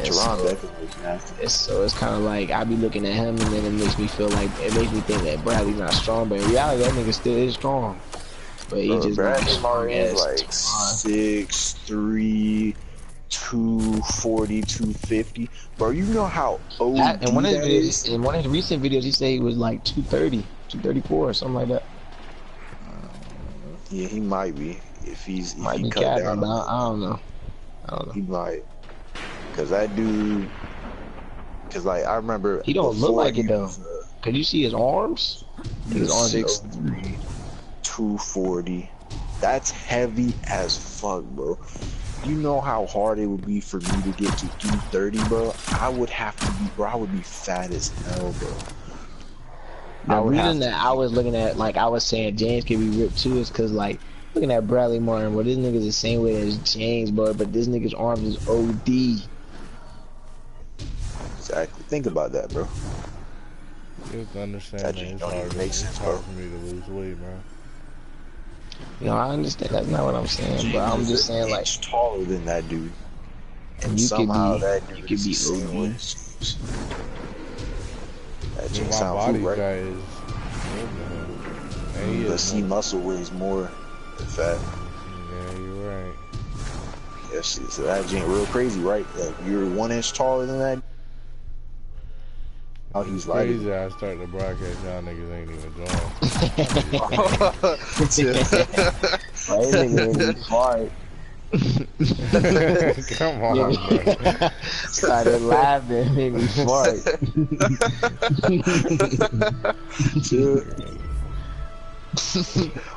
Tehran definitely was nasty. It's kind of like I be looking at him, and then it makes me feel like it makes me think that Bradley's not strong, but in reality, that nigga still is strong. But he just not Bradley as strong Martin's as like Tehran. 6'3", 240, 250. Bro, you know how OD In one of his that videos, is? in one of his recent videos, he said he was like 230, 234 or something like that. Yeah, he might be. If Might he be cut capping, down but on it, I don't know. I don't know. he might. Cause that dude, cause like I remember He don't look before like he it though. was Could you see his arms? His arms is OD. 6'3", 240. That's heavy as fuck, bro. You know how hard it would be for me to get to 230, bro? I would have to be, bro, I would be fat as hell, bro. The reason that I was looking at, like I was saying, James could be ripped too is because, like, looking at Bradley Martin, bro, this nigga's the same way as James, bro, but this nigga's arms is OD. Exactly. Think about that, bro. You have to understand That that just it's don't even make sense, hard bro. for me to lose weight, bro. You know, I understand. That's not what I'm saying, but I'm just saying, like, James is taller than that dude. And you somehow could be, that dude is the same way OD. as James. That My just sound body cool, right? guy is. And he The is C muscle weighs more than fat. Yeah, you're right. Yeah, shit, so that ain't real crazy, right? Like, you're 1 inch taller than that. Oh, he's lighter. Crazy. I start the broadcast. Y'all niggas ain't even joined. Right, nigga, made me fart. Come on, bro. Started laughing, made me fart.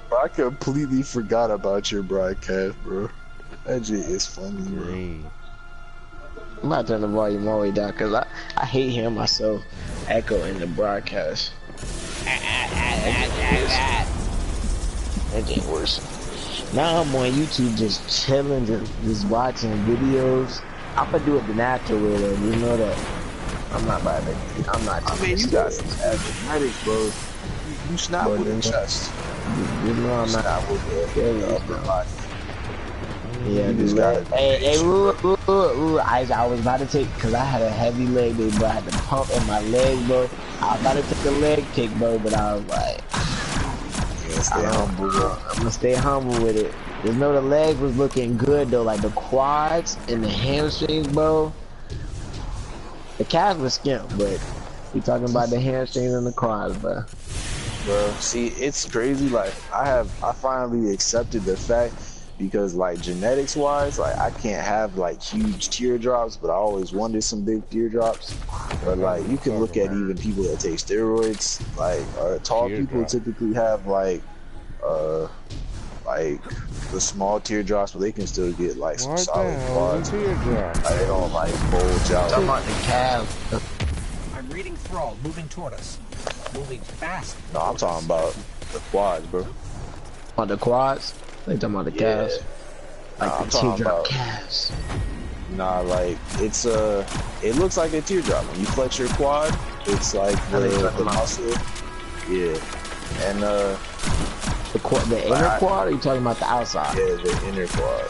Bro, I completely forgot about your broadcast, bro. That shit is funny, bro. Green. I'm about to turn the volume all the way down because I hate hearing myself echo in the broadcast. That ain't worse. Now I'm on YouTube just chilling, just watching videos. I'm gonna do it the natural way though. You know that I'm not bad at it. I'm not. I mean, you got some genetics, bro. You snap with the chest. You know I'm not. Snap with the upper body. Yeah, you just got hey, I was about to take, cause I had a heavy leg day, bro. I had to pump in my leg, bro. I was about to take a leg kick, bro, but I was like, stay humble, bro. I'm gonna stay humble with it. You know, the leg was looking good though, like the quads and the hamstrings, bro. The calves were skimp, but we talking about the hamstrings and the quads, bro. Bro, see, it's crazy. Like, I finally accepted the fact. Because like genetics wise, like I can't have like huge teardrops, but I always wanted some big teardrops. But like you can look at even people that take steroids, like tall people typically have like the small teardrops, but they can still get like some solid quads. Like, they don't like bulge out. I'm about the calf. I'm reading Thrall, moving toward us. Moving fast. No, I'm talking about the quads, bro. On the quads? They talking about the calves? Like I'm the talking teardrop about calves. Nah, like it's it looks like a teardrop when you flex your quad. It's like the muscle. Yeah, and the inner quad. Or are you talking about the outside? Yeah, the inner quad.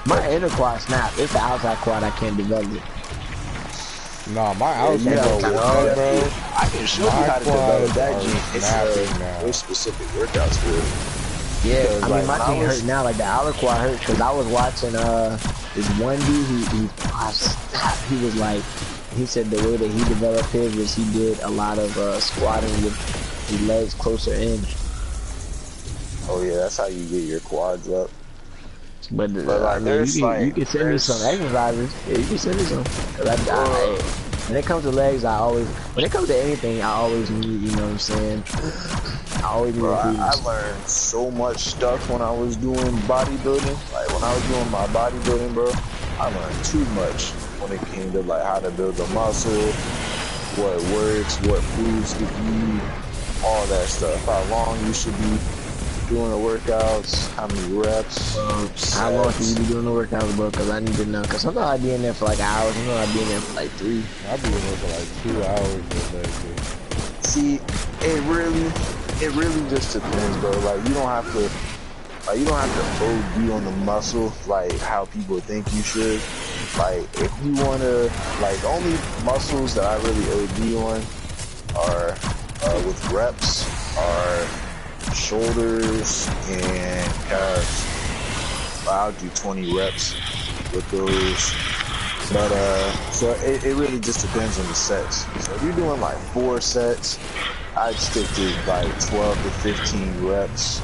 My inner quad snap. It's the outside quad I can't develop. Nah, my outside quad, bro. I can show you how to develop that gene. There's specific workouts for it. Yeah, I mean, like, my thing hurt now. Like the outer quad hurt because I was watching this one dude. He was like, he said the way that he developed his was he did a lot of squatting with his legs closer in. Oh yeah, that's how you get your quads up. But like, I mean, you can send me some exercises. Yeah, you can send me some. When it comes to legs, when it comes to anything, I always need, you know what I'm saying? I learned so much stuff when I was doing bodybuilding. Like when I was doing my bodybuilding, bro, I learned too much when it came to like how to build the muscle, what works, what foods to eat, all that stuff. How long you should be doing the workouts, how many reps. How long should you be doing the workouts, bro? Because I need to know. Because sometimes I be in there for like hours. Sometimes I be in there for like 3. I be in there for like 2 hours. See, it really just depends, bro. Like you don't have to OD on the muscle like how people think you should. Like, if you wanna, like, the only muscles that I really OD on are, with reps, are shoulders and calves. I'll do 20 reps with those. But, so it really just depends on the sets. So if you're doing like 4 sets, I'd stick to like 12 to 15 reps.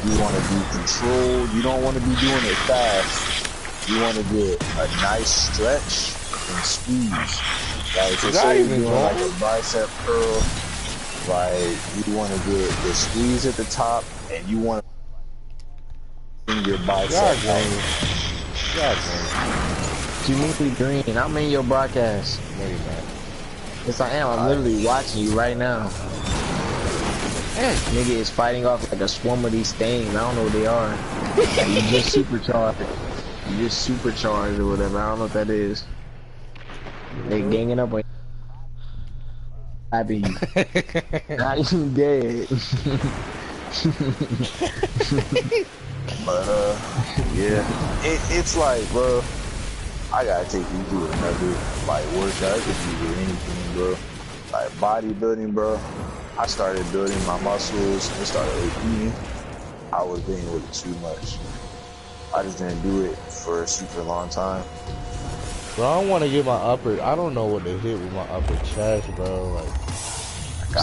You want to be controlled. You don't want to be doing it fast. You want to get a nice stretch and squeeze. Like, so say you're doing like a bicep curl, like you want to get the squeeze at the top, and you want to bring your bicep out. Uniquely green. I'm in your broadcast. No, you're not. Yes, I am. I'm literally watching you right now. Nigga is fighting off like a swarm of these things. I don't know what they are. You just supercharged. You just supercharged or whatever. I don't know what that is. They ganging up on you. Not even dead. But yeah, it's like, bro, I gotta take you through another like workout. It could be with anything, bro. Like bodybuilding, bro. I started building my muscles and started eating. I was being a little too much. I just didn't do it for a super long time. Bro, I don't want to get my upper. I don't know what to hit with my upper chest, bro. Like,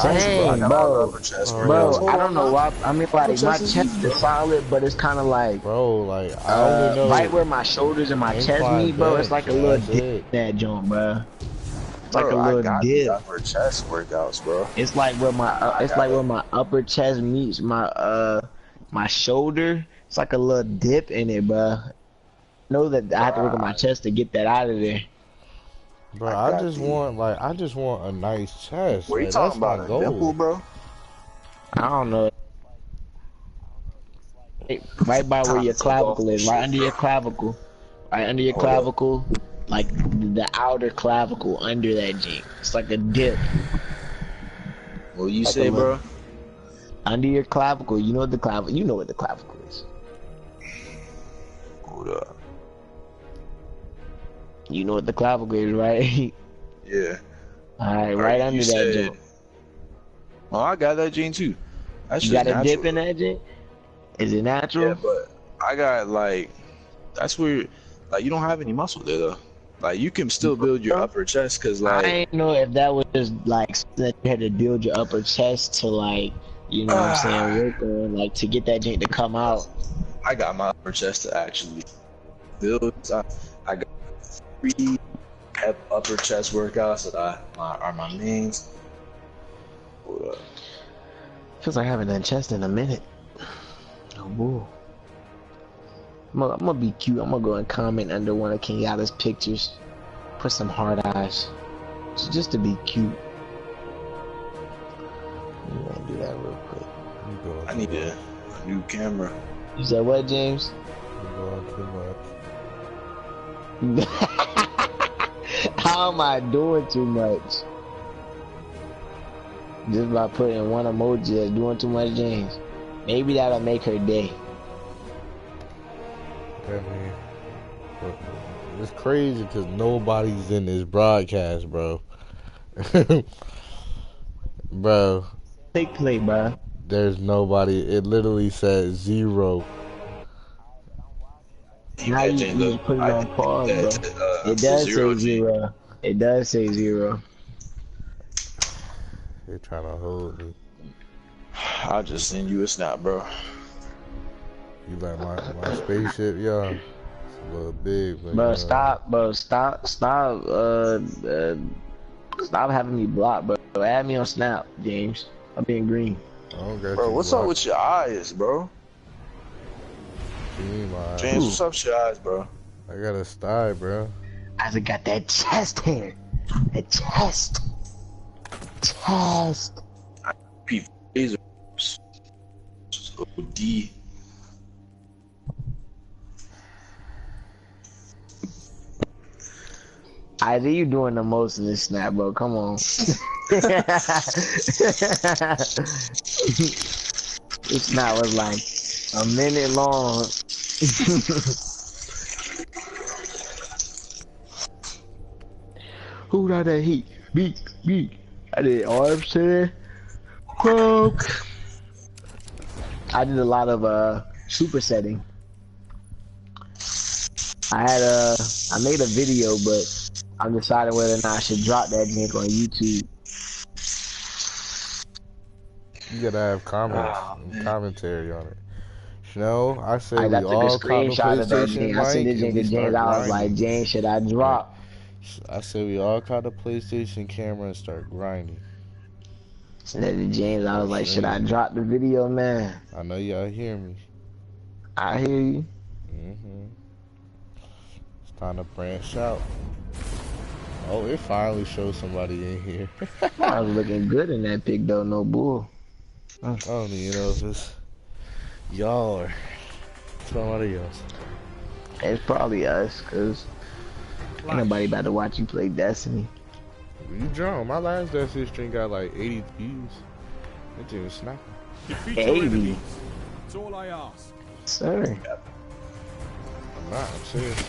Same, bro. Bro, I don't know why. I mean, like, my chest is solid, but it's kind of like, bro, like, I only know right where my shoulders and my chest meet, bro. It's like a little dip that joint, bro. It's like a little dip. Upper chest workouts, bro. It's like where my it's like where my upper chest meets my my shoulder. It's like a little dip in it, bro. Know that I have to work on my chest to get that out of there. Bro, I just want a nice chest. What are you talking about, a dimple, bro? I don't know. Right by where your clavicle is, right under your clavicle. Right under your clavicle, like the outer clavicle under that jean. It's like a dip. What you say, bro? Under your clavicle, you know what the clavicle is. Hold up. You know what the clavicle is, right? Yeah. Alright, right under that joint. Oh, I got that gene too. You got a dip in that gene? Is it natural? Yeah, but I got like, that's where, like, you don't have any muscle there though. Like, you can still build your upper chest, cause like, I didn't know if that was just like that you had to build your upper chest to, like, you know what I'm saying, work on, like, to get that joint to come out. I got my upper chest to actually build. I got 3 upper chest workouts that are my mains. Hold up. Feels like I haven't done chest in a minute. Oh, whoa. I'm gonna be cute. I'm gonna go and comment under one of Kenyatta's pictures. Put some hard eyes. Just to be cute. I'm gonna do that real quick. I need a new camera. You said what, James? You're doing too much. How am I doing too much? Just by putting one emoji as doing too much, James. Maybe that'll make her day. I mean, it's crazy because nobody's in this broadcast, bro. Bro. Take play, bro. There's nobody. It literally says 0. Now you put it on pause, bro. It does say 0. It does say 0. They're trying to hold me. I'll just send you a snap, bro. You like my spaceship, y'all? It's a little big, but bro, stop, bro. Stop having me blocked, bro. Add me on Snap, James. I'm being green. Bro, what's up with your eyes, bro? James, what's up with your eyes, bro? I got a sty, bro. I just got that chest hair. That chest. Chest. Laser. OD. I think you doing the most in this snap, bro. Come on. This snap was like a minute long. Who got that heat? Beat. I did arms today. Poke. I did a lot of supersetting. I made a video, but I'm deciding whether or not I should drop that link on YouTube. You gotta have commentary on it. No, I say I we took a all cop a screenshot of that PlayStation thing. I sent mic it and we to start James. I was like, grinding. James, should I drop? I said we all caught a PlayStation camera and start grinding. Sent it to James. I was like, should I drop the video, man? I know y'all hear me. I hear you. It's time to branch out. Oh, it finally shows somebody in here. I was looking good in that pic, though. No bull. I don't even know if it's y'all or somebody else. It's probably us, cause ain't nobody about to watch you play Destiny. You drunk. My last Destiny stream got like 80 views. It didn't snap. 80. That's all I ask. Sir. I'm not. I'm serious.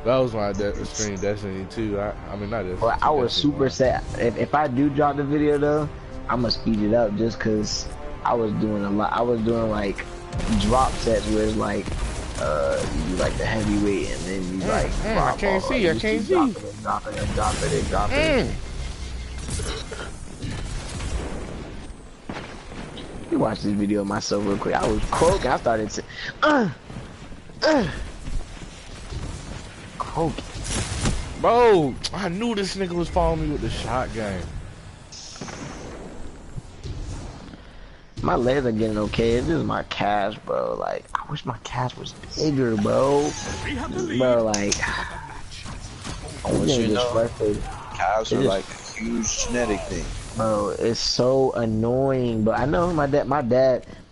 That was my stream Destiny 2. I mean, not Destiny. Well, I was super sad. If I do drop the video though, I'm gonna speed it up just cause I was doing a lot. I was doing like drop sets where it's like you do like the heavyweight and then you like I can't see. I can't see. Drop it. You watch this video of myself real quick. I was croaking. I started to croaking. Bro, I knew this nigga was following me with the shotgun. My legs are getting okay. This is my calves, bro. Like, I wish my calves was bigger, bro. Bro, like, I'm getting just frustrated. Calves are like a huge genetic thing. Bro, it's so annoying. But I know my dad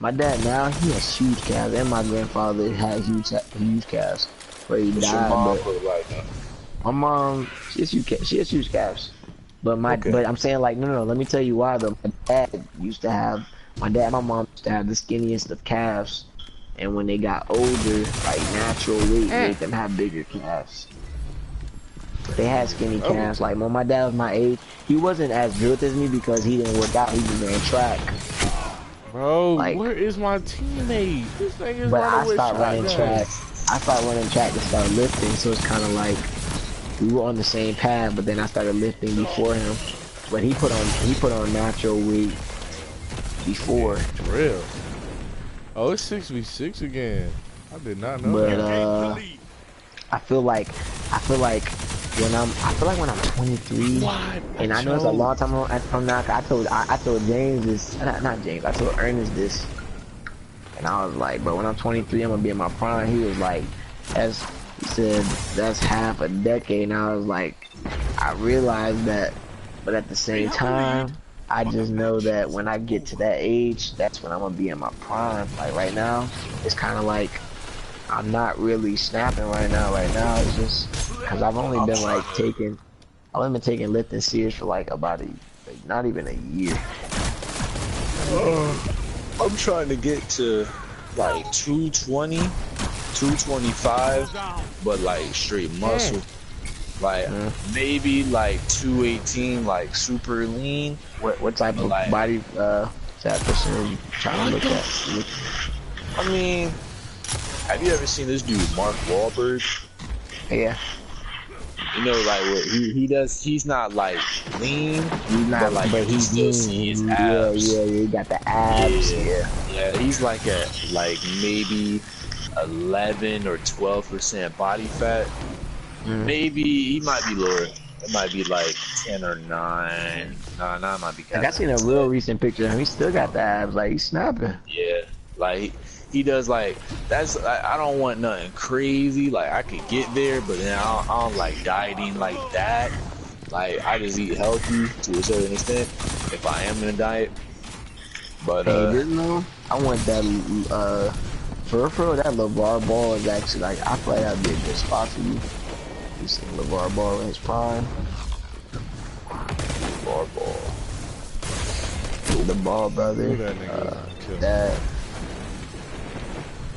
now, he has huge calves, and my grandfather had huge calves. But he died. Your mom look like that? My mom, she has huge calves. But but I'm saying like, no. Let me tell you why though. My dad and my mom used to have the skinniest of calves, and when they got older, like natural weight made them have bigger calves. They had skinny calves. Like when my dad was my age, he wasn't as good as me because he didn't work out. He was doing track. Bro, like, where is my teammate? This thing is but running I started running track. I started running track to start lifting, so it's kind of like we were on the same path. But then I started lifting before him. But he put on natural weight before. For real. Oh, it's 6v6 again. I did not know but, that. I feel like when I'm 23, and I know it's a long time from now. I told James this, not James. I told Ernest this, and I was like, bro, when I'm 23, I'm gonna be in my prime. He was like, he said, that's half a decade. And I was like, I realized that, but at the same time, I just know that when I get to that age, that's when I'm gonna be in my prime. Like right now, it's kind of like I'm not really snapping right now. Right now, it's just because I've only been taking lifting serious for like about not even a year. I'm trying to get to like 220, 225, but like straight muscle. Like maybe like 218, like super lean. What type of like, body fat percentage are you trying to look at? I mean, have you ever seen this dude Mark Wahlberg? Yeah. You know, like what he does. He's not like lean. He's not, but he still see his abs. Yeah. He got the abs. Yeah. He's like at like maybe 11 or 12% body fat. Maybe he might be lower. It might be like 10 or 9. Nah, it might be. Like I seen a real recent picture of him. He still got the abs. Like he's snapping. Yeah, like he does. Like that's. I don't want nothing crazy. Like I could get there, but then I don't like dieting like that. Like I just eat healthy to a certain extent if I am in a diet. But hey, I want that. For that LeVar Ball is actually like I feel like that'd be a good spot for you. You seen LeVar Ball in his prime. LeVar Ball. The Ball brother. That.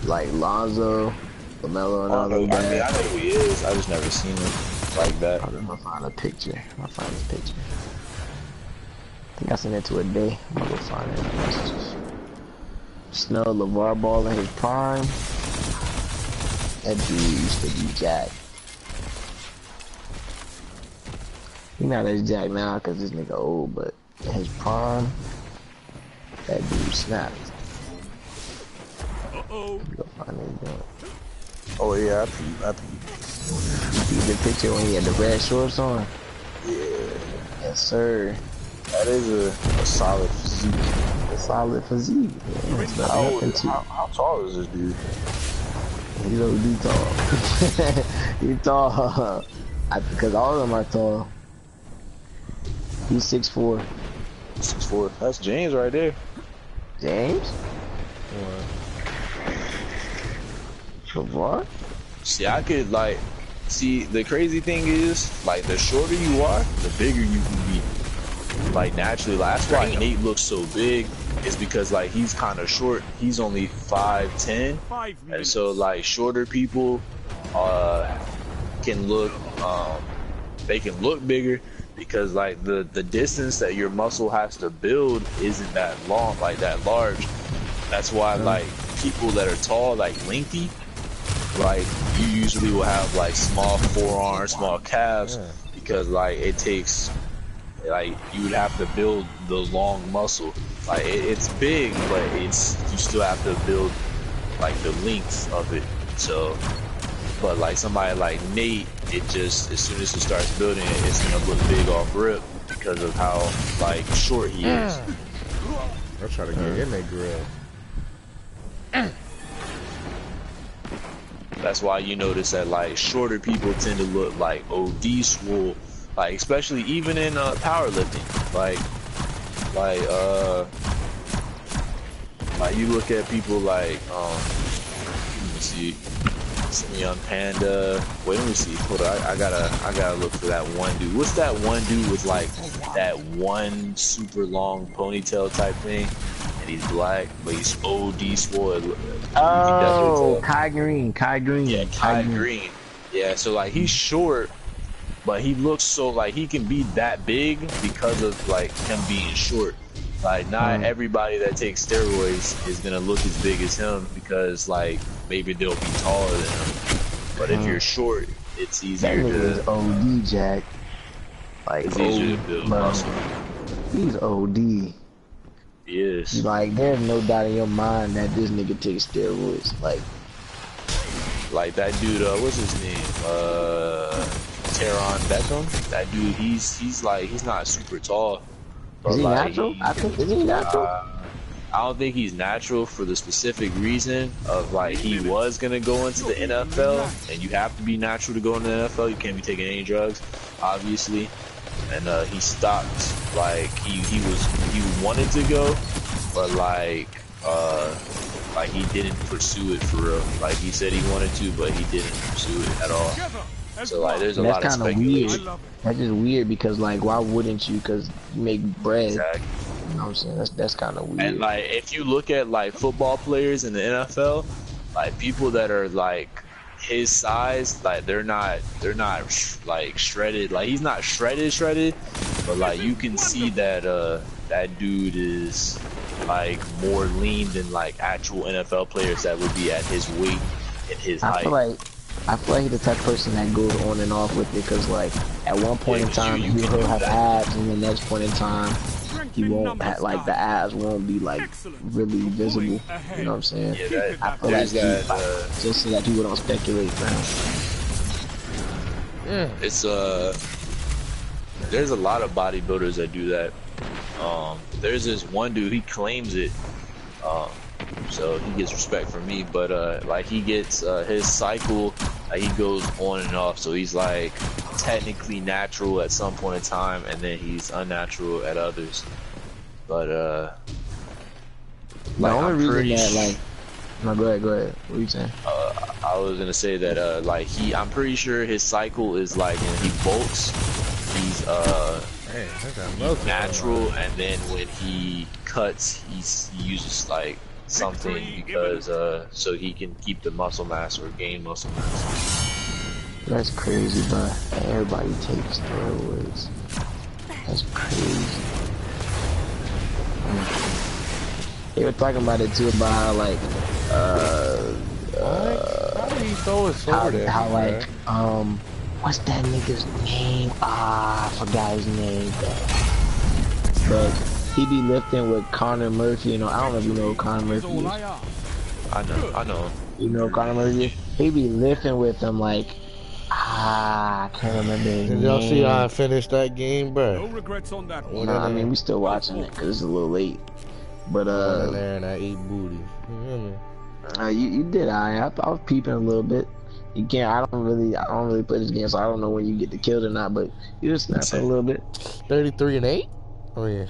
Like Lonzo, LaMelo, and all those guys. I mean, I know who he is. I just never seen him. like that. I'm gonna find a picture. I'll find this picture. I think I sent it to a day. I'm gonna go find it. Messages. Snow LeVar Ball in his prime. That dude used to be jacked. He not as jacked now because this nigga old, but in his prime, that dude snapped. Uh-oh. Go find this joint. Oh yeah, I peep. You see the picture when he had the red shorts on? Yeah. Yes, sir. That is a solid physique. A solid physique. Yeah, it's nothing How tall is this dude? He's OD tall. He's tall. Because all of them are tall. He's 6'4". 6'4". That's James right there. James? What? See, I could like, the crazy thing is, like, the shorter you are, the bigger you can be. Like, naturally, like, that's why Nate looks so big. It's because, like, he's kind of short. He's only 5'10", and so, like, shorter people can look, they can look bigger because, like, the distance that your muscle has to build isn't that long, like that large. That's why, like, people that are tall, like lengthy, like, you usually will have like small forearms, small calves, because like it takes, like, you would have to build the long muscle. Like it's big, but you still have to build like the length of it. So, but like somebody like Nate, it just, as soon as he starts building it, it's gonna look big off rip because of how like short he is. I'll try to get in that grill. That's why you notice that like shorter people tend to look like OD swole, like especially even in powerlifting. Like you look at people like let me see, Simeon Panda. Wait, let me see. Hold on, I gotta look for that one dude. What's that one dude with like that one super long ponytail type thing? And he's black, but he's OD swole. Oh, Kai Green. Yeah, Kai Green. Yeah, so like he's short, but he looks so like he can be that big because of like him being short. Like not everybody that takes steroids is gonna look as big as him because like maybe they'll be taller than him. But if you're short, it's easier to. OD Jack. Like it's easier to build muscle. He's OD. Yes. Like, there's no doubt in your mind that this nigga takes steroids. Like that dude, what's his name? Teron Beckham. That dude, he's not super tall. Is he natural? Is he natural? I don't think he's natural for the specific reason of like he was gonna go into the NFL, and you have to be natural to go into the NFL. You can't be taking any drugs, obviously. And he stopped. Like he wanted to go, but like he didn't pursue it for real. Like he said he wanted to, but he didn't pursue it at all. So like there's a lot of speculation. Weird. That's just weird because like why wouldn't you? Because you make bread. Exactly. You know what I'm saying? That's kind of weird. And like if you look at like football players in the NFL, like people that are like his size, like they're not like shredded. Like he's not shredded, but like you can see that that dude is like more lean than like actual NFL players that would be at his weight and his height. I feel like he's the type of person that goes on and off with it because like at one point in time he'll have abs, and the next point in time he won't have, like the abs won't be like really visible. You know what I'm saying? Yeah, I feel like just so that people don't speculate, man. It's there's a lot of bodybuilders that do that. There's this one dude, he claims it, so he gets respect from me, but like he gets his cycle, he goes on and off, so he's like technically natural at some point in time, and then he's unnatural at others. But like, the only reason that like, no, go ahead. What are you saying? I was gonna say that like I'm pretty sure his cycle is like when he bulks, he's natural, and then when he cuts, he uses like something because so he can keep the muscle mass or gain muscle mass. That's crazy, bro. Everybody takes steroids. That's crazy. They were talking about it too, about how like, How did he throw his sword at how me, like, man? what's that nigga's name? I forgot his name. But he be lifting with Connor Murphy. You know, I don't know if you know who Connor Murphy All is. I ask. I know. You know Connor Murphy? He be lifting with him like, I can't remember his Did name. y'all see how I finished that game, bro? No regrets on that one. Nah, I mean, we still watching it because it's a little late. But, Went in there and I ate booty. You hear me? you did, I was peeping a little bit. You can't, I don't really play this game, so I don't know when you get the kill or not, but you just snapping a little bit. 33-8? Oh, yeah.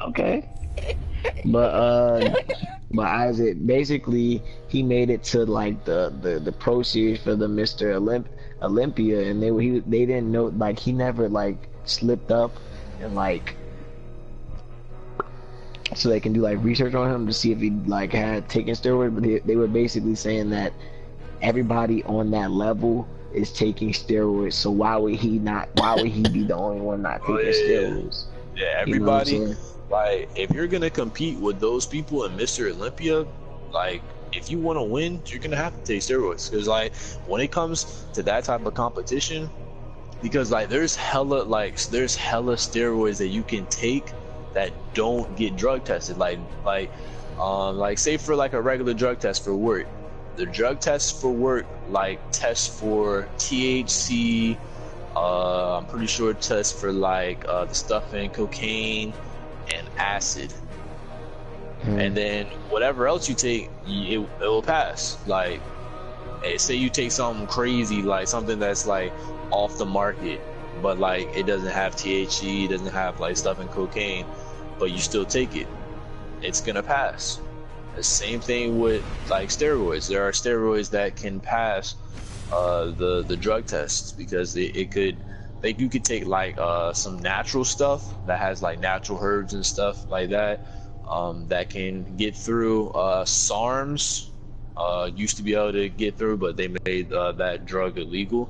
Okay. But Isaac, basically, he made it to like the pro series for the Mr. Olympia, and they didn't know, like, he never like slipped up and like, so they can do like research on him to see if he like had taken steroids. But they were basically saying that everybody on that level is taking steroids, so why would he be the only one not taking steroids? Yeah, everybody. You know, like, if you're gonna compete with those people in Mr. Olympia, like, if you want to win, you're gonna have to take steroids. Because, like, when it comes to that type of competition, because like there's hella steroids that you can take that don't get drug tested. Like say for like a regular drug test for work, the drug test for work like tests for THC. I'm pretty sure it tests for like the stuff in cocaine and acid, and then whatever else you take, it will pass. Like, say you take something crazy, like something that's like off the market, but like it doesn't have THC, it doesn't have like stuff in cocaine, but you still take it, it's gonna pass. The same thing with like steroids. There are steroids that can pass the drug tests because it could. Like, you could take like some natural stuff that has like natural herbs and stuff like that that can get through. SARMs used to be able to get through, but they made that drug illegal.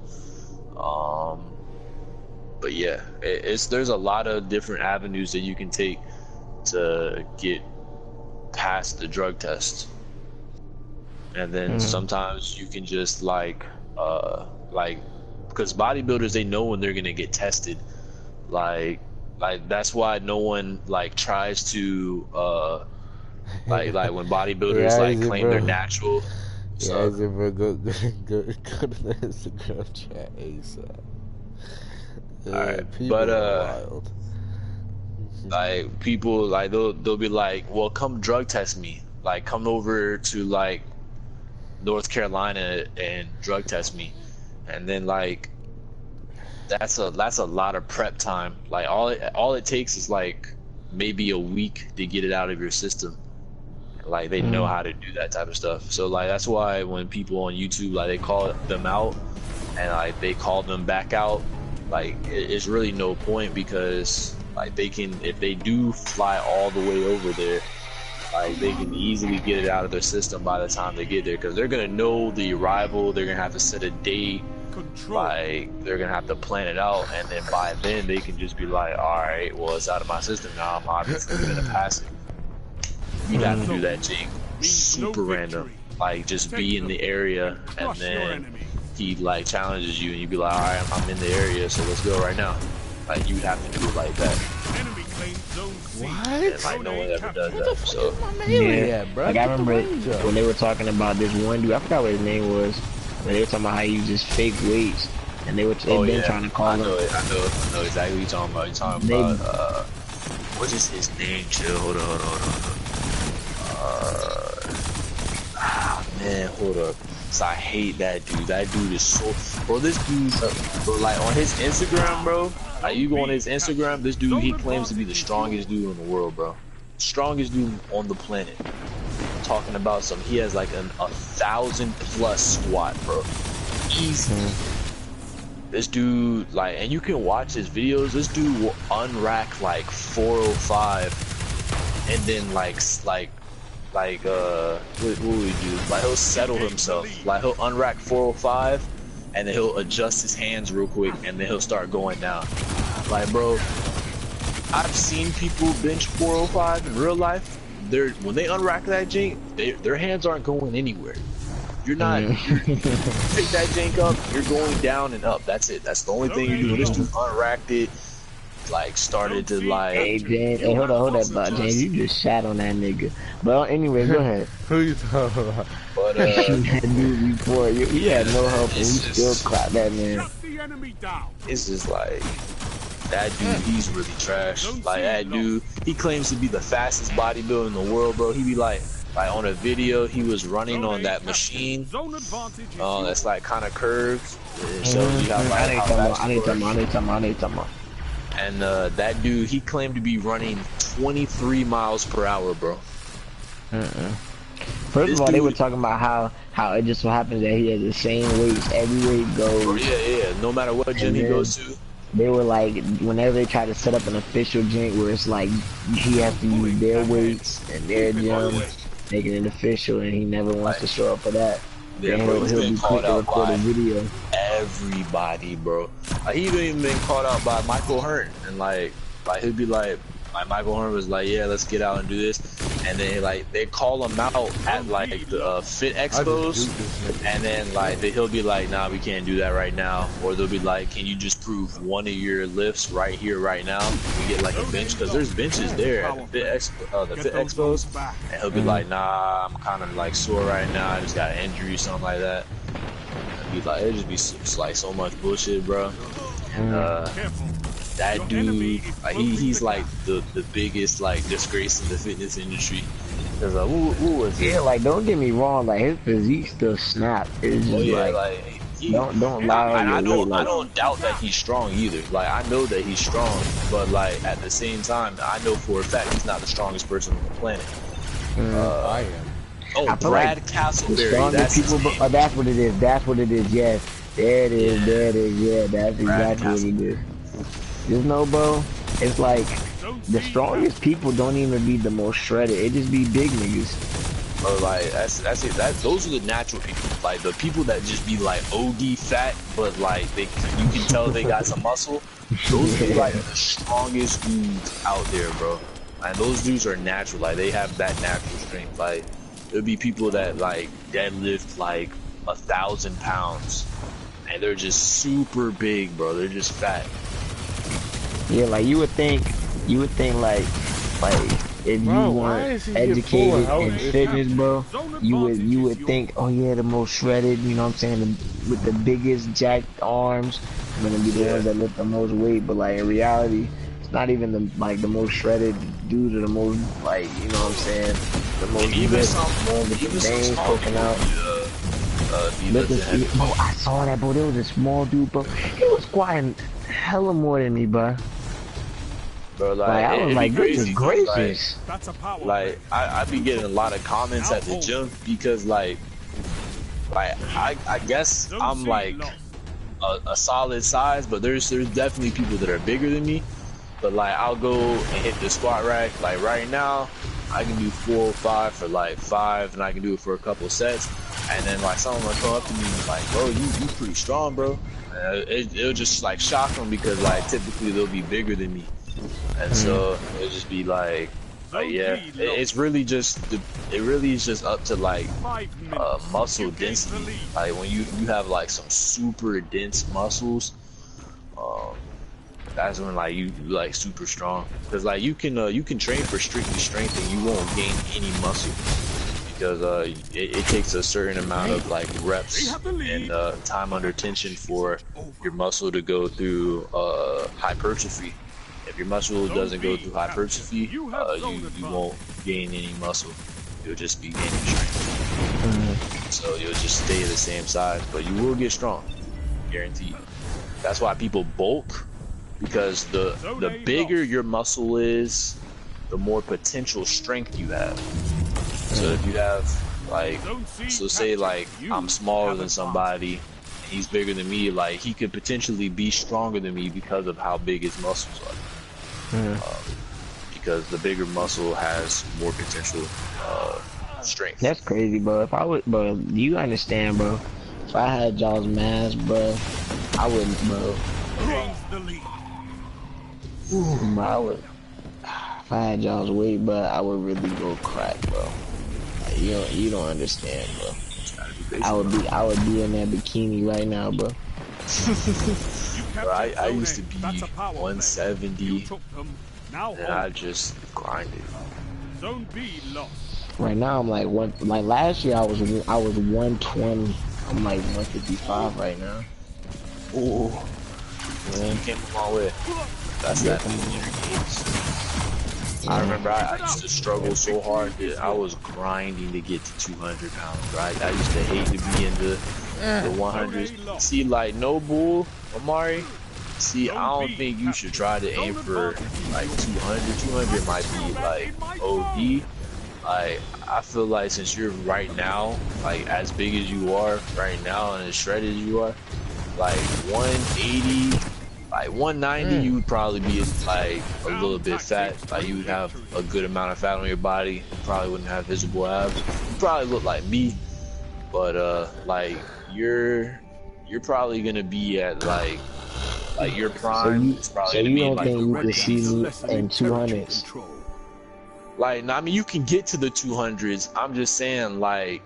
But yeah, there's a lot of different avenues that you can take to get past the drug test, and then sometimes you can just like because bodybuilders, they know when they're gonna get tested, like that's why no one like tries to like when bodybuilders claim they're natural. So. Yeah, bro, go to the Instagram chat ASAP. Alright, but wild. Like people like they'll be like, well, come drug test me, like come over to like North Carolina and drug test me. And then like that's a lot of prep time. Like all it takes is like maybe a week to get it out of your system. Like they know how to do that type of stuff. So like that's why when people on YouTube, like, they call them out and like they call them back out, like it's really no point, because like they can, if they do fly all the way over there, like they can easily get it out of their system by the time they get there, because they're gonna know the arrival, they're gonna have to set a date, like they're gonna have to plan it out, and then by then they can just be like, all right, well, it's out of my system now, I'm obviously gonna pass it. You'd have to do that, Jake, super random, like just be in the area, and then he like challenges you and you'd be like, all right, I'm in the area, so let's go right now. Like you'd have to do it like that. What? And like no one ever does that. So yeah, bro. Like I remember when they were talking about this one dude, I forgot what his name was, but they were talking about how he uses fake weights, and they've been trying to call him. I know exactly what you're talking about. You're talking about what is his name? Chill, hold on. Man, hold up. So I hate that dude. That dude is so, bro. This dude, bro, like on his Instagram, bro. Like you go on his Instagram, this dude, he claims to be the strongest dude in the world, bro. Strongest dude on the planet. Talking about he has like 1,000+ squat, bro. Easy. This dude, like, and you can watch his videos. This dude will unrack like 405, and then what will he do? Like he'll settle himself. Like he'll unrack 405, and then he'll adjust his hands real quick, and then he'll start going down. Like, bro, I've seen people bench 405 in real life. When they unrack that jank, their hands aren't going anywhere. You're not. You pick that jank up, you're going down and up. That's it. That's the only thing you're doing. This dude unracked it, like started to like. Hey James, hey, hold on, James, you just shot on that nigga. But anyway, go ahead. Who you talking about? But that dude before he had no help, and you still clapped that man. It's just like that dude. He's really trash. Like that dude, he claims to be the fastest bodybuilder in the world, bro. He be like on a video, he was running on that machine. That's like kind of curves. It shows you how fast. I need to. And that dude, he claimed to be running 23 miles per hour, bro. First of all, they were talking about how it just so happens that he has the same weights everywhere he goes. Oh, yeah. No matter what gym he goes to. They were like, whenever they try to set up an official gym where it's like he has to use their weights and their gym, making it official, and he never wants to show up for that. Yeah, bro, he'll be quick to record a video. Everybody, bro. Like, he even been caught out by Michael Hearn, and like he'd be like Michael Hearn was like, yeah, let's get out and do this, and then like they call him out at like the Fit Expos, and then like he'll be like, nah, we can't do that right now, or they'll be like, can you just prove one of your lifts right here, right now? We get like a bench, because there's benches there at the Fit Expos, and he'll be like, nah, I'm kind of like sore right now, I just got an injury, something like that. It'd be like, it'd just be like so much bullshit, bro. That dude, like, he's like the biggest like disgrace in the fitness industry. Cause like, who was he? Yeah, like, don't get me wrong, like his physique still snap. It's just don't lie. I don't doubt that he's strong either. Like, I know that he's strong, but like at the same time, I know for a fact he's not the strongest person on the planet. I am. Oh, Brad Castleberry. That's what it is. That's what it is. Yes, there it is. There it is. Yeah, that's exactly what it is. Just know, bro, it's like the strongest people don't even be the most shredded. It just be big niggas. Bro, like that's it. Those are the natural people. Like the people that just be like OD fat, but like you can tell they got some muscle. Those are like the strongest dudes out there, bro. And those dudes are natural. Like they have that natural strength. Like there'll be people that like deadlift like 1,000 pounds, and they're just super big, bro. They're just fat. Yeah, like you would think like if you weren't educated in fitness, bro, you would think, oh yeah, the most shredded, you know what I'm saying, with the biggest jacked arms, are gonna be the ones that lift the most weight. But like in reality, it's not even the most shredded dudes or the most, like, you know what I'm saying, the most veins poking out. Bro, I saw that, bro. There was a small dude, bro. He was squatting hella more than me, bro. Bro, like I was like, goodness gracious. Like I be getting a lot of comments at the gym because like I guess I'm like a solid size, but there's definitely people that are bigger than me. But like I'll go and hit the squat rack. Like right now, I can do 4 or 5 for like 5, and I can do it for a couple sets. And then like someone will come up to me and be like, bro, you pretty strong, bro. It'll just like shock them because like typically they'll be bigger than me. And so it'll just be like yeah, it's really just it really is just up to like muscle density. Like when you have like some super dense muscles, that's when like you like super strong. Because like you can train for strictly strength and you won't gain any muscle because it takes a certain amount of like reps and time under tension for your muscle to go through hypertrophy. If your muscle doesn't go through hypertrophy, you won't gain any muscle. You'll just be gaining strength. So you'll just stay the same size, but you will get strong, guaranteed. That's why people bulk, because the bigger your muscle is, the more potential strength you have. So if you have like, so say like I'm smaller than somebody, and he's bigger than me, like he could potentially be stronger than me because of how big his muscles are. Because the bigger muscle has more potential strength. That's crazy, bro. If I would, bro, do you understand, bro? If I had y'all's mask, bro, I wouldn't, bro. Gains the lead. Bro, I would. If I had y'all's weight, bro, I would really go crack, bro. Like, you don't understand, bro. I would be in that bikini right now, bro. Bro, I used to be 170, Now and I just grinded. Zone B lost. Right now I'm like last year I was 120. I'm like 155 right now. Ooh, man, you came a long way. That's that. I remember I used to struggle so hard that I was grinding to get to 200 pounds, right? I used to hate to be in the 100s. See, like, no bull, Amari. See, I don't think you should try to aim for like 200. 200 might be like OD. Like, I feel like since you're right now, like as big as you are right now and as shredded as you are, like 180, like 190, you would probably be like a little bit fat. Like you would have a good amount of fat on your body. You probably wouldn't have visible abs. You probably look like me, but like you're probably gonna be at like your prime is probably gonna be like you can see me in 200s. Like, I mean, you can get to the 200s. I'm just saying, like,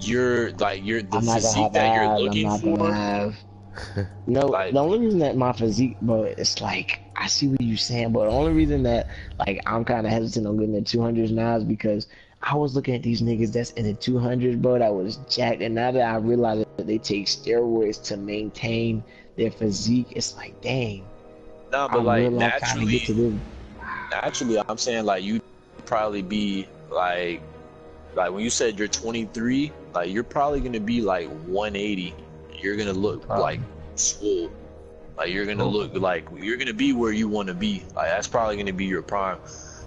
you're the physique that you're looking for. No, like, the only reason that my physique, bro, it's like I see what you're saying, but the only reason that like I'm kind of hesitant on getting the 200s now is because I was looking at these niggas that's in the 200s, bro, that was jacked, and now that I realize that they take steroids to maintain their physique, it's like, dang. No, but like naturally, I'm saying like you'd probably be like when you said you're 23, like you're probably gonna be like 180. You're gonna look like swole. Like you're gonna look like you're gonna be where you want to be. Like that's probably gonna be your prime.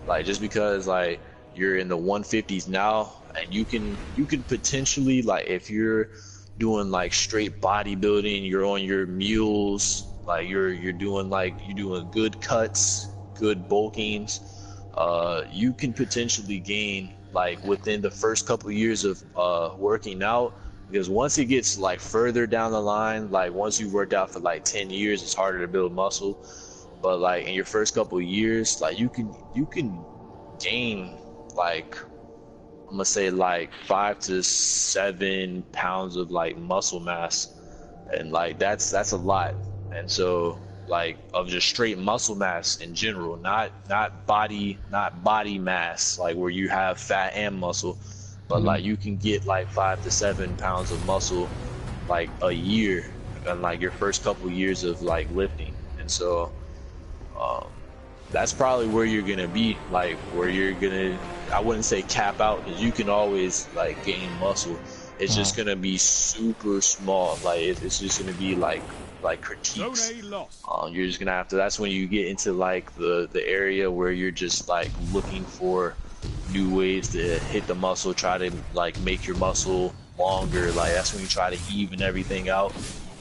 Like just because like you're in the 150s now, and you can potentially, like if you're doing like straight bodybuilding, you're on your mules, like you're doing good cuts, good bulkings, you can potentially gain like within the first couple of years of working out, because once it gets like further down the line, like once you've worked out for like 10 years, it's harder to build muscle. But like in your first couple of years, like you can gain like, I'm gonna say like 5 to 7 pounds of like muscle mass, and like that's a lot. And so like of just straight muscle mass in general, not body mass, like where you have fat and muscle, but like you can get like 5 to 7 pounds of muscle like a year in like your first couple years of like lifting. And so that's probably where you're gonna be, like where you're gonna, I wouldn't say cap out, because you can always like gain muscle. It's just gonna be super small. Like it's just gonna be like critiques. You're just gonna have to, that's when you get into like the area where you're just like looking for new ways to hit the muscle, try to like make your muscle longer. Like that's when you try to even everything out,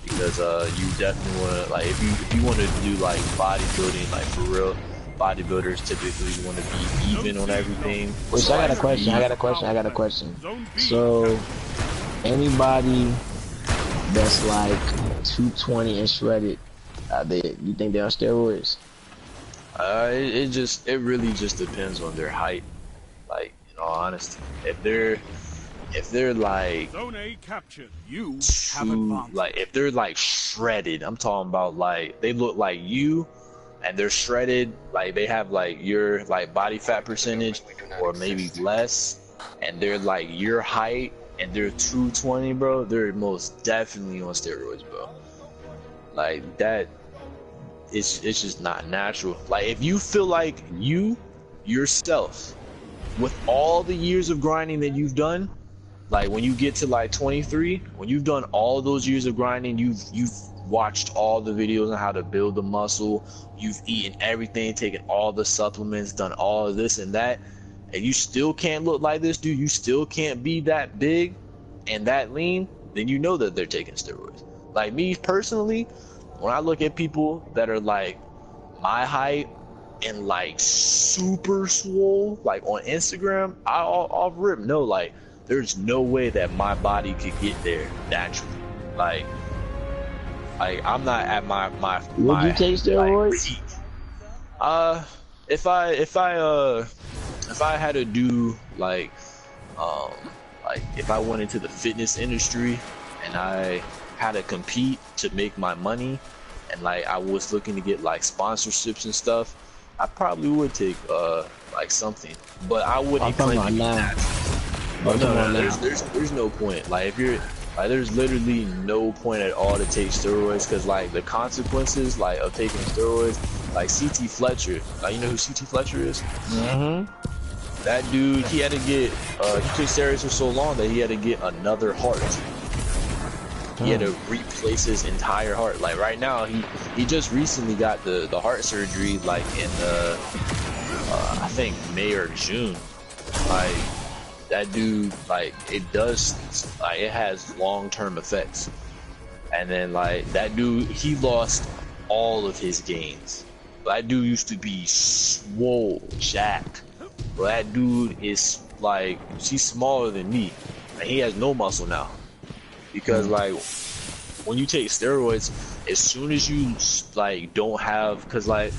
because you definitely want to, like if you want to do like bodybuilding, like for real, bodybuilders typically want to be even on everything. So I got a question. So anybody that's like 220 and shredded, you think they're on steroids? It really just depends on their height. Like, in all honesty, if they're like Zone A captured. You like if they're like shredded, I'm talking about like they look like you, and they're shredded, like they have like your like body fat percentage or maybe less, and they're like your height and they're 220, bro, they're most definitely on steroids, bro. Like that, it's just not natural. Like if you feel like you yourself, with all the years of grinding that you've done, like when you get to like 23, when you've done all those years of grinding, you've watched all the videos on how to build the muscle, you've eaten everything, taken all the supplements, done all of this and that, and you still can't look like this, dude, you still can't be that big and that lean, then you know that they're taking steroids. Like me personally, when I look at people that are like my height and like super swole, like on Instagram, I'll rip, no, like there's no way that my body could get there naturally. Like I'm not at my Would you take steroids? Like, peak. If I had to do like if I went into the fitness industry and I had to compete to make my money, and like I was looking to get like sponsorships and stuff, I probably would take like something, but I wouldn't claim to be natural. But no, there's no point. Like if you're like, there's literally no point at all to take steroids, because like the consequences like of taking steroids, like CT Fletcher, like you know who CT Fletcher is? That dude, he had to get he took steroids for so long that he had to get another heart. He had to replace his entire heart. Like right now, he just recently got the heart surgery, like in I think May or June. Like that dude, like it has long-term effects. And then like that dude, he lost all of his gains. That dude used to be swole, jacked. But that dude is like, he's smaller than me, and he has no muscle now. Because like when you take steroids, as soon as you like don't have, because like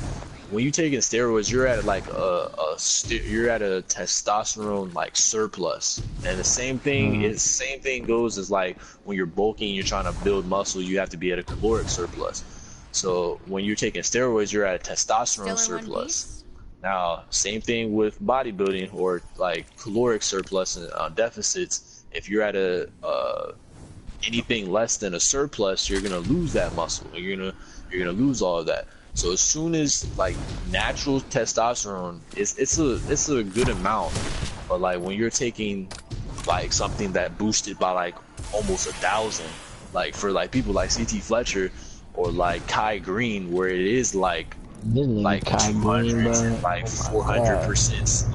when you taking steroids, you're at like you're at a testosterone like surplus, and the same thing goes as like when you're bulking, you're trying to build muscle, you have to be at a caloric surplus. So when you're taking steroids, you're at a testosterone surplus. Now, same thing with bodybuilding or like caloric surplus and deficits. If you're at a anything less than a surplus, you're gonna lose that muscle. You're gonna lose all of that. So as soon as like natural testosterone, it's a good amount, but like when you're taking like something that boosted by like almost 1,000, like for like people like CT Fletcher or like Kai Green, where it is like 200, like 400%,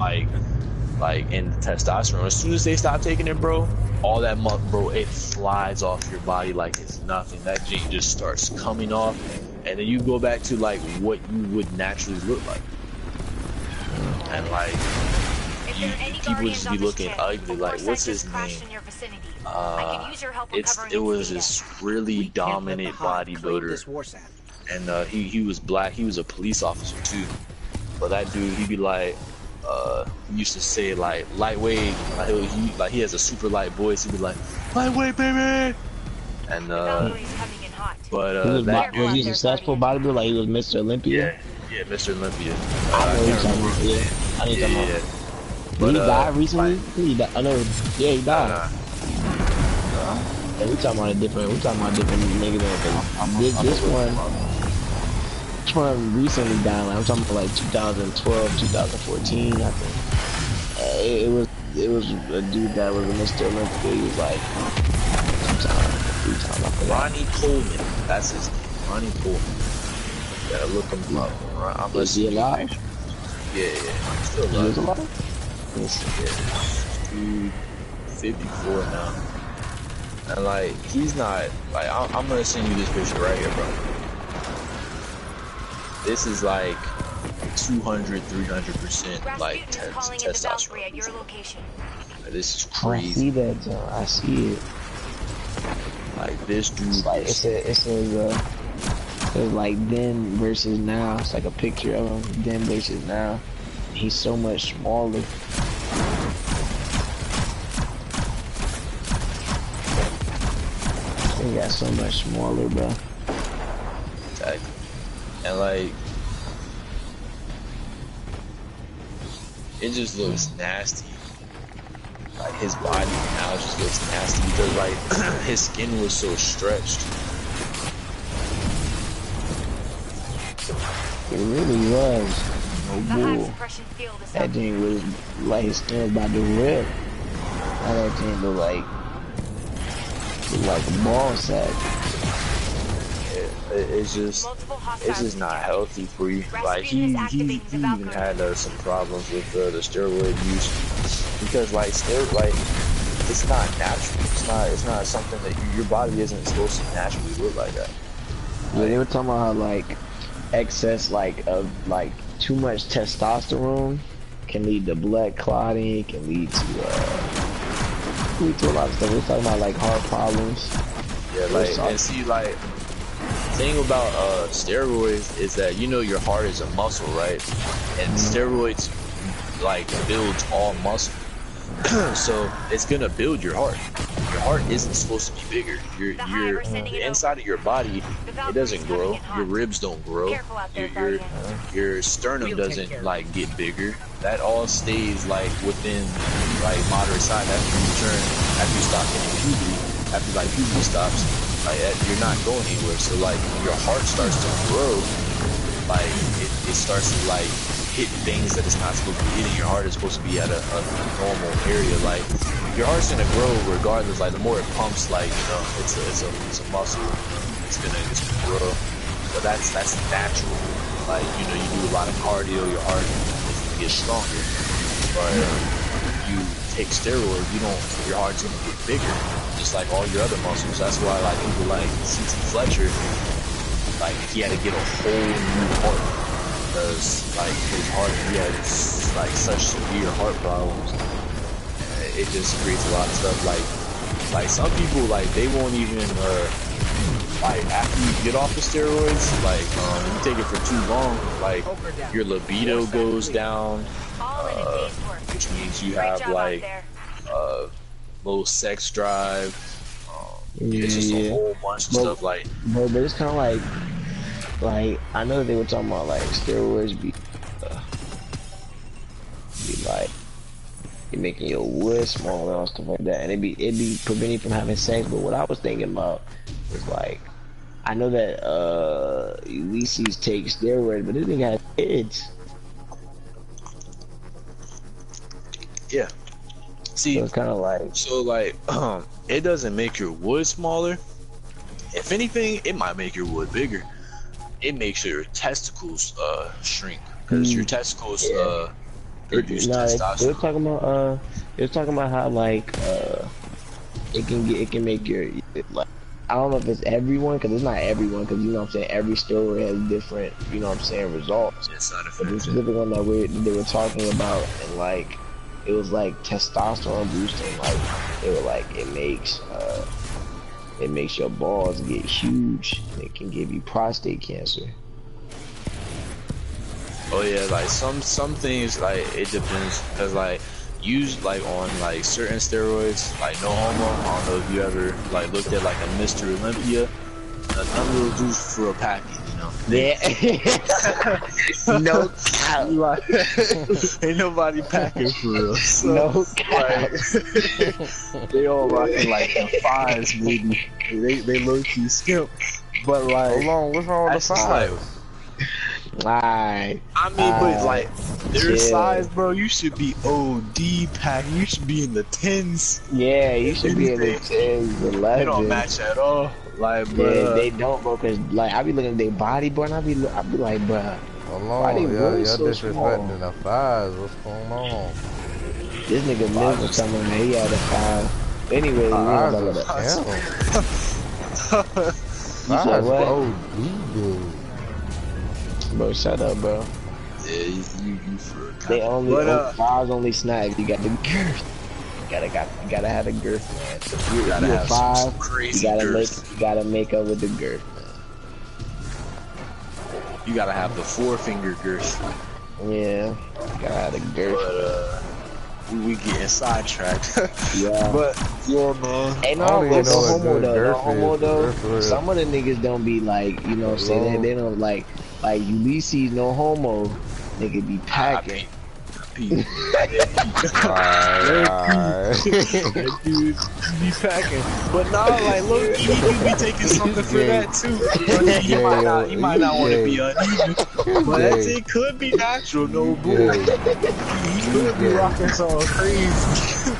like in testosterone. As soon as they stop taking it, bro, all that bro, it flies off your body like it's nothing. That gene just starts coming off, and then you go back to like what you would naturally look like, and like people just be looking ugly. Like, what's his name? It was this really dominant bodybuilder. And he was black. He was a police officer too. But that dude, he'd be like, he used to say like lightweight. Like he has a super light voice. He'd be like, lightweight, baby. And was he a successful bodybuilder? Like he was Mr. Olympia. Yeah, Mr. Olympia. I need to But he died recently. He died. I know. Yeah, he died. Yeah, we talking about a different nigga than this one recently died. Like, I'm talking about like 2012, 2014, I think. It was a dude that was a Mr. Olympia. He was like 2 times. Ronnie Coleman. That's his name. Ronnie Coleman. You gotta look him up. Is he alive? Yeah. He's still alive. He's alive? Yeah. Dude, 54 now. And like, he's not, like, I'm gonna send you this picture right here, bro. This is like 200, 300% like testosterone. Like, this is crazy. I see that, Joe. I see it. Like, this dude. Like, it's like then versus now. It's like a picture of him, then versus now. He's so much smaller. He got so much smaller, bro. Exactly. And like, it just looks nasty. Like his body now just looks nasty because like his skin was so stretched. It really was. No bull. That thing was like his skin was about to rip. Now that thing look like a ball sack. It's just not healthy for you. Like he even had some problems with the steroid use because like it's not natural. It's not something that your body isn't supposed to naturally look like that. Yeah, they were talking about how like excess of too much testosterone can lead to blood clotting, can lead to We do a lot of stuff. We're talking about like heart problems. Yeah, like, and see, like, thing about steroids is that you know your heart is a muscle, right? And steroids like builds all muscle, so it's gonna build your heart. Your heart isn't supposed to be bigger. The inside of your body, it doesn't grow. Your ribs don't grow. Your sternum doesn't like get bigger. That all stays like within like moderate size after you stop hitting puberty. After like puberty stops, like you're not going anywhere. So like when your heart starts to grow, like it starts to like hit things that it's not supposed to be hitting. Your heart is supposed to be at a normal area. Like your heart's gonna grow regardless. Like the more it pumps, like you know, it's a muscle. It's gonna grow. But that's natural. Like you know, you do a lot of cardio, your heart is gonna get stronger. But you take steroids, your heart's gonna get bigger, just like all your other muscles. That's why like people like C.T. Fletcher, like he had to get a whole new heart because like his heart, he had like such severe heart problems. It just creates a lot of stuff. Like some people like they won't even like after you get off the steroids, like you take it for too long, like your libido goes down, which means you have like low sex drive. It's just a whole bunch of stuff like. But it's kind of like I know they were talking about like steroids be like it making your wood smaller and stuff like that, and it be preventing you from having sex. But what I was thinking about was like I know that Ulysses takes steroids, but this nigga has kids. Yeah. See, so it's kind of like it doesn't make your wood smaller. If anything, it might make your wood bigger. It makes your testicles shrink because your testicles produce testosterone. They were talking about how like it can make your like I don't know if it's everyone because it's not everyone because you know what I'm saying every steroid has different you know what I'm saying results. It's not but the specific one that they were talking about and like it was like testosterone boosting. Like they were like it makes your balls get huge. It can give you prostate cancer. Oh yeah, like some things like it depends because like used like on like certain steroids like no homo. I don't know if you ever like looked at like a Mr. Olympia. None of those dudes for a packet, you know. Yeah. No cap. Like, ain't nobody packing for real. So, no cap. Like, they all rocking like the fives, maybe. They low key skimp, but like, hold on, what's wrong with the fives? Alright. I mean, but like their size, bro, you should be OD pack. You should be in the 10s. Yeah, you should be in the 10s, 11s. They don't match at all. Like, bro, yeah, they don't, bro. Cause like I be looking at their body, bro, and I be like, bro. Hold on, y'all disrespecting the fives. What's going on? This nigga Miz was coming, man. He had a 5. Anyway, you said what? Bro, shut up, bro. Yeah, you for they only fives only snag. You got the girth. You gotta have the girth, man. You gotta have 5. Crazy you gotta make up with the girth, man. You gotta have the 4-finger girth. Yeah, you gotta have the girth. But we getting sidetracked. Yeah. But yeah, man. Hey, no homo though. Some of the niggas don't be like, you know what I'm saying? They don't like Ulysses, no homo. Nigga be packing. Dude, be packing. But nah, like look, he could be taking something for that too. He might not want to be uneven. But that thing could be natural, no bull. He could be rocking something crazy.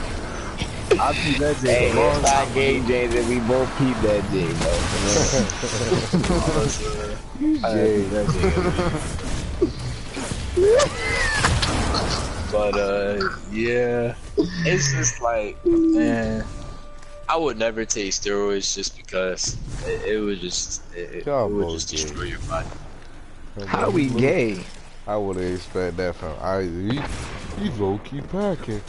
I peep that J a long time. Hey, James, and we both peep that J, bro. But yeah, it's just like, man, I would never take steroids just because it would just destroy your body. How we gay? I wouldn't expect that from either. He's low-key packing.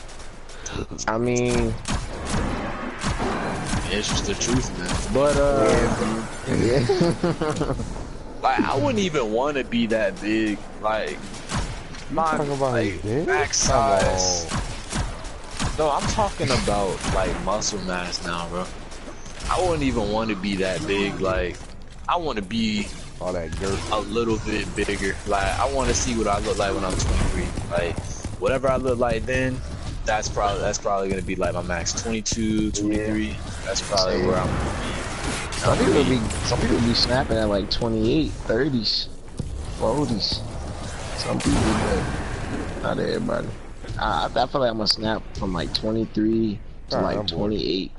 I mean, It's just the truth, man. But like I wouldn't even want to be that big. Like my like max size. No, I'm talking about like muscle mass now, bro. I wouldn't even want to be that big. Like I want to be all that girth, a little bit bigger. Like I want to see what I look like when I'm 23. Like whatever I look like then, that's probably gonna be like my max. 22, 23. Yeah. That's probably where I'm gonna be. Some people be snapping at like 28, 30s, 40s. Some people, but not everybody. I feel like I'm gonna snap from like 23 to like 28.